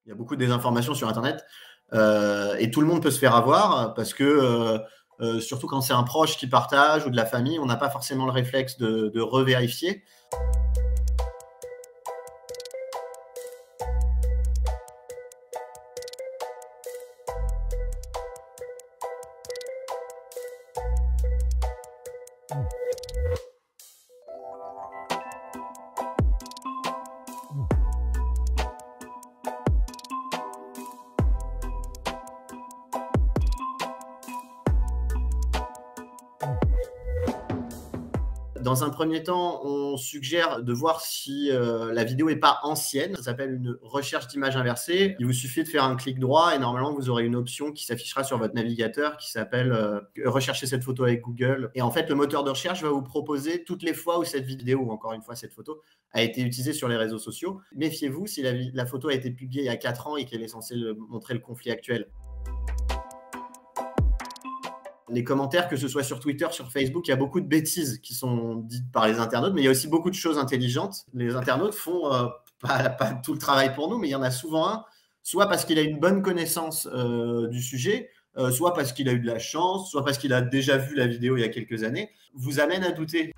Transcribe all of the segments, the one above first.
Il y a beaucoup de désinformation sur Internet et tout le monde peut se faire avoir parce que, surtout quand c'est un proche qui partage ou de la famille, on n'a pas forcément le réflexe de revérifier. Dans un premier temps, on suggère de voir si la vidéo n'est pas ancienne. Ça s'appelle une recherche d'image inversée. Il vous suffit de faire un clic droit et normalement, vous aurez une option qui s'affichera sur votre navigateur qui s'appelle rechercher cette photo avec Google. Et en fait, le moteur de recherche va vous proposer toutes les fois où cette vidéo ou encore une fois cette photo a été utilisée sur les réseaux sociaux. Méfiez-vous si la photo a été publiée il y a 4 ans et qu'elle est censée montrer le conflit actuel. Les commentaires, que ce soit sur Twitter, sur Facebook, il y a beaucoup de bêtises qui sont dites par les internautes, mais il y a aussi beaucoup de choses intelligentes. Les internautes font pas tout le travail pour nous, mais il y en a souvent un, soit parce qu'il a une bonne connaissance du sujet, soit parce qu'il a eu de la chance, soit parce qu'il a déjà vu la vidéo il y a quelques années, vous amène à douter.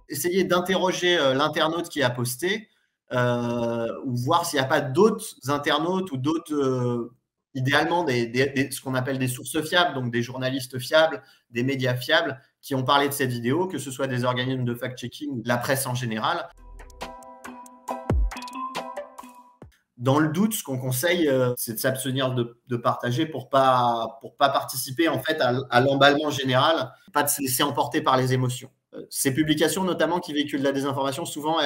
Essayez d'interroger l'internaute qui a posté, ou voir s'il n'y a pas d'autres internautes ou d'autres... idéalement, ce qu'on appelle des sources fiables, donc des journalistes fiables, des médias fiables, qui ont parlé de cette vidéo, que ce soit des organismes de fact-checking ou de la presse en général. Dans le doute, ce qu'on conseille, c'est de s'abstenir de partager pour pas participer en fait à l'emballement général, pas de se laisser emporter par les émotions. Ces publications, notamment, qui véhiculent de la désinformation, souvent,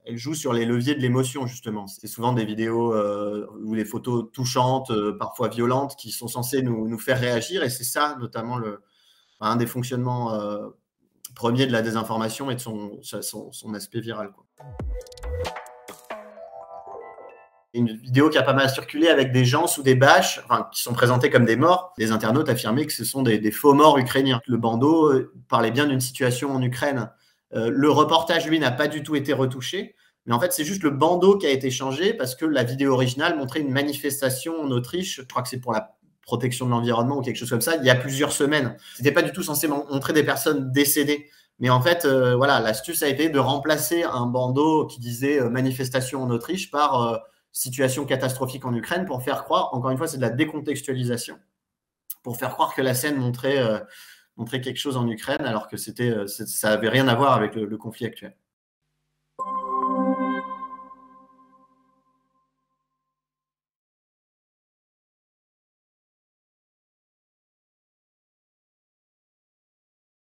elles jouent sur les leviers de l'émotion, justement. C'est souvent des vidéos ou des photos touchantes, parfois violentes, qui sont censées nous faire réagir. Et c'est ça, notamment, un des fonctionnements premiers de la désinformation et de son aspect viral, quoi. Une vidéo qui a pas mal circulé avec des gens sous des bâches, enfin, qui sont présentés comme des morts. Les internautes affirmaient que ce sont des faux morts ukrainiens. Le bandeau parlait bien d'une situation en Ukraine. Le reportage, lui, n'a pas du tout été retouché. Mais en fait, c'est juste le bandeau qui a été changé parce que la vidéo originale montrait une manifestation en Autriche. Je crois que c'est pour la protection de l'environnement ou quelque chose comme ça, il y a plusieurs semaines. C'était pas du tout censé montrer des personnes décédées. Mais en fait, voilà, l'astuce a été de remplacer un bandeau qui disait manifestation en Autriche par situation catastrophique en Ukraine pour faire croire, encore une fois, c'est de la décontextualisation, pour faire croire que la scène montrait quelque chose en Ukraine alors que ça n'avait rien à voir avec le conflit actuel.